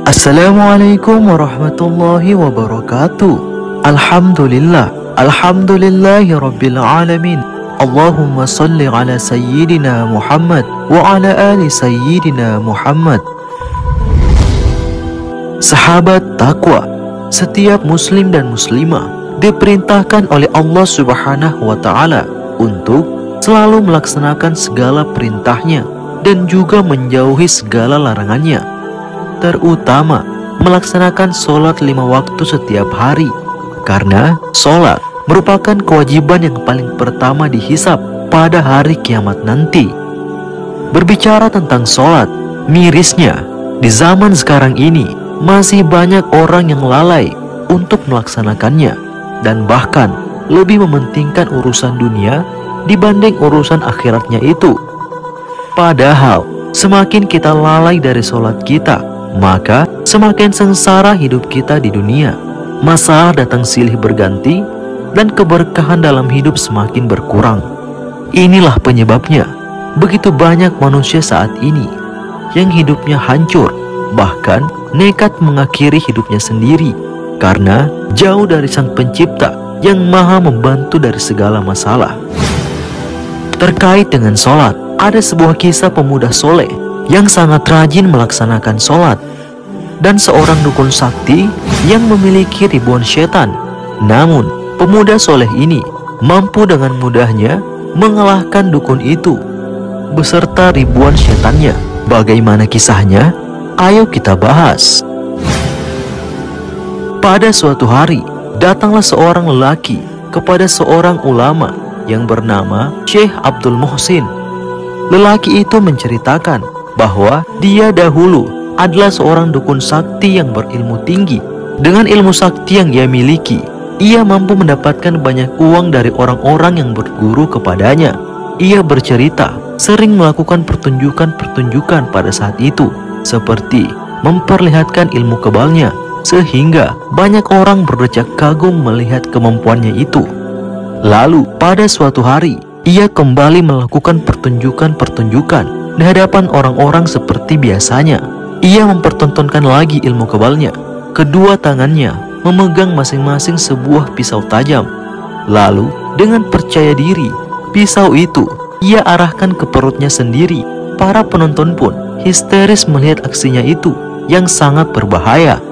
Assalamualaikum warahmatullahi wabarakatuh. Alhamdulillahi rabbil alamin. Allahumma salli ala sayyidina Muhammad wa ala ali sayyidina Muhammad. Sahabat takwa, setiap muslim dan muslimah diperintahkan oleh Allah Subhanahu wa ta'ala untuk selalu melaksanakan segala perintahnya dan juga menjauhi segala larangannya, terutama melaksanakan sholat 5 waktu setiap hari, karena sholat merupakan kewajiban yang paling pertama dihisab pada hari kiamat nanti. Berbicara tentang sholat, mirisnya di zaman sekarang ini masih banyak orang yang lalai untuk melaksanakannya, dan bahkan lebih mementingkan urusan dunia dibanding urusan akhiratnya itu. Padahal semakin kita lalai dari sholat kita, maka semakin sengsara hidup kita di dunia. Masalah datang silih berganti dan keberkahan dalam hidup semakin berkurang. Inilah penyebabnya begitu banyak manusia saat ini yang hidupnya hancur, bahkan nekat mengakhiri hidupnya sendiri karena jauh dari Sang Pencipta yang maha membantu dari segala masalah. Terkait dengan sholat, ada sebuah kisah pemuda soleh yang sangat rajin melaksanakan sholat dan seorang dukun sakti yang memiliki ribuan setan. Namun pemuda soleh ini mampu dengan mudahnya mengalahkan dukun itu beserta ribuan setannya. Bagaimana kisahnya? Ayo kita bahas. Pada suatu hari, datanglah seorang lelaki kepada seorang ulama yang bernama Syekh Abdul Muhsin. Lelaki itu menceritakan bahwa dia dahulu adalah seorang dukun sakti yang berilmu tinggi. Dengan ilmu sakti yang ia miliki, ia mampu mendapatkan banyak uang dari orang-orang yang berguru kepadanya. Ia bercerita sering melakukan pertunjukan-pertunjukan pada saat itu, seperti memperlihatkan ilmu kebalnya, sehingga banyak orang berdecak kagum melihat kemampuannya itu. Lalu pada suatu hari, ia kembali melakukan pertunjukan-pertunjukan di hadapan orang-orang seperti biasanya. Ia mempertontonkan lagi ilmu kebalnya. Kedua tangannya memegang masing-masing sebuah pisau tajam. Lalu dengan percaya diri, pisau itu ia arahkan ke perutnya sendiri. Para penonton pun histeris melihat aksinya itu yang sangat berbahaya.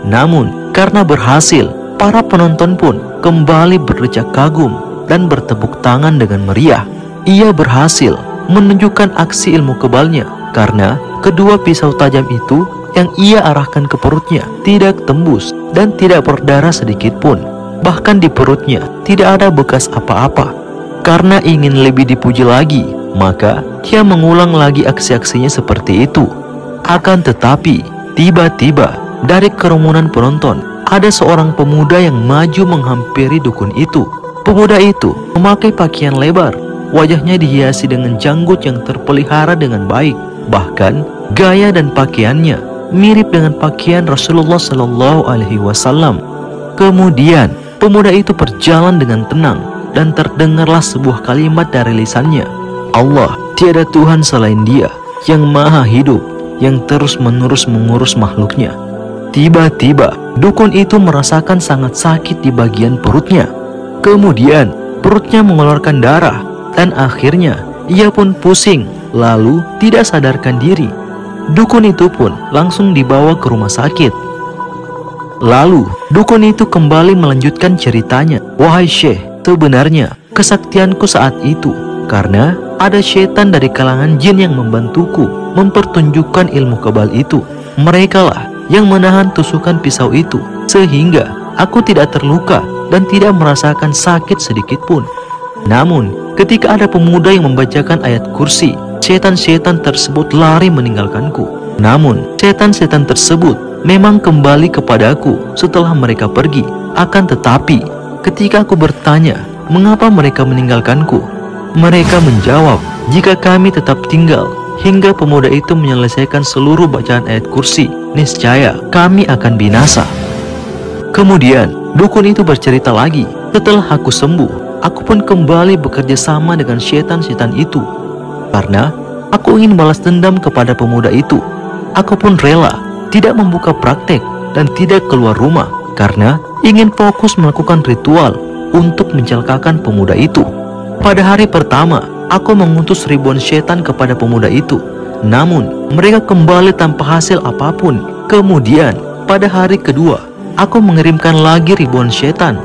Namun karena berhasil, para penonton pun kembali berdecak kagum dan bertepuk tangan dengan meriah. Ia berhasil menunjukkan aksi ilmu kebalnya karena kedua pisau tajam itu yang ia arahkan ke perutnya tidak tembus dan tidak berdarah sedikit pun. Bahkan di perutnya tidak ada bekas apa-apa. Karena ingin lebih dipuji lagi, maka dia mengulang lagi aksi-aksinya seperti itu. Akan tetapi, tiba-tiba dari kerumunan penonton ada seorang pemuda yang maju menghampiri dukun itu. Pemuda itu memakai pakaian lebar, wajahnya dihiasi dengan janggut yang terpelihara dengan baik. Bahkan gaya dan pakaiannya mirip dengan pakaian Rasulullah Shallallahu Alaihi Wasallam. Kemudian pemuda itu berjalan dengan tenang dan terdengarlah sebuah kalimat dari lisannya. Allah, tiada Tuhan selain Dia yang maha hidup, yang terus-menerus mengurus makhluknya. Tiba-tiba dukun itu merasakan sangat sakit di bagian perutnya. Kemudian perutnya mengeluarkan darah dan akhirnya ia pun pusing, lalu tidak sadarkan diri. Dukun itu pun langsung dibawa ke rumah sakit. Lalu dukun itu kembali melanjutkan ceritanya. Wahai Syekh, sebenarnya kesaktianku saat itu karena ada setan dari kalangan jin yang membantuku mempertunjukkan ilmu kebal itu. Merekalah yang menahan tusukan pisau itu, sehingga aku tidak terluka dan tidak merasakan sakit sedikit pun. Namun ketika ada pemuda yang membacakan ayat kursi, setan-setan tersebut lari meninggalkanku. Namun setan-setan tersebut memang kembali kepadaku setelah mereka pergi. Akan tetapi ketika aku bertanya mengapa mereka meninggalkanku, mereka menjawab, jika kami tetap tinggal hingga pemuda itu menyelesaikan seluruh bacaan ayat kursi, niscaya kami akan binasa. Kemudian dukun itu bercerita lagi, setelah aku sembuh, aku pun kembali bekerja sama dengan setan-setan itu. Karena aku ingin balas dendam kepada pemuda itu, aku pun rela tidak membuka praktek dan tidak keluar rumah karena ingin fokus melakukan ritual untuk mencelakakan pemuda itu. Pada hari pertama, aku mengutus ribuan setan kepada pemuda itu. Namun, mereka kembali tanpa hasil apapun. Kemudian, pada hari kedua, aku mengirimkan lagi ribuan setan.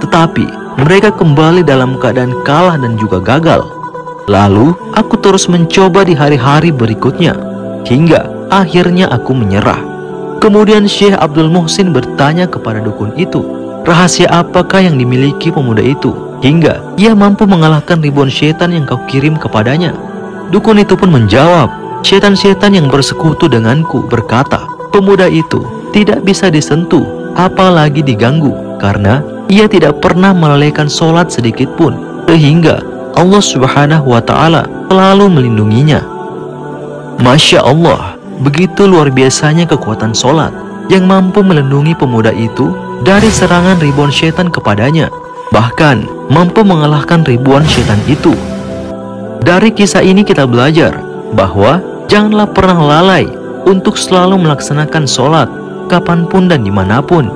Tetapi, mereka kembali dalam keadaan kalah dan juga gagal. Lalu, aku terus mencoba di hari-hari berikutnya, hingga akhirnya aku menyerah. Kemudian Syekh Abdul Muhsin bertanya kepada dukun itu, rahasia apakah yang dimiliki pemuda itu, hingga ia mampu mengalahkan ribuan setan yang kau kirim kepadanya? Dukun itu pun menjawab, setan-setan yang bersekutu denganku berkata, pemuda itu tidak bisa disentuh, apalagi diganggu, karena ia tidak pernah melalaikan sholat sedikit pun, sehingga Allah Subhanahu wa Ta'ala selalu melindunginya. Masya Allah, begitu luar biasanya kekuatan sholat yang mampu melindungi pemuda itu dari serangan ribuan setan kepadanya, bahkan mampu mengalahkan ribuan setan itu. Dari kisah ini kita belajar bahwa janganlah pernah lalai untuk selalu melaksanakan sholat kapanpun dan dimanapun,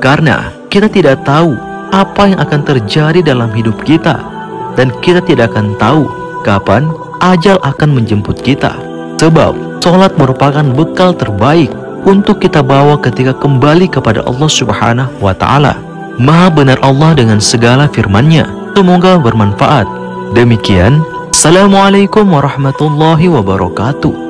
karena kita tidak tahu apa yang akan terjadi dalam hidup kita, dan kita tidak akan tahu kapan ajal akan menjemput kita. Sebab sholat merupakan bekal terbaik untuk kita bawa ketika kembali kepada Allah Subhanahu wa Ta'ala. Maha benar Allah dengan segala firman-Nya. Semoga bermanfaat. Demikian, Assalamualaikum warahmatullahi wabarakatuh.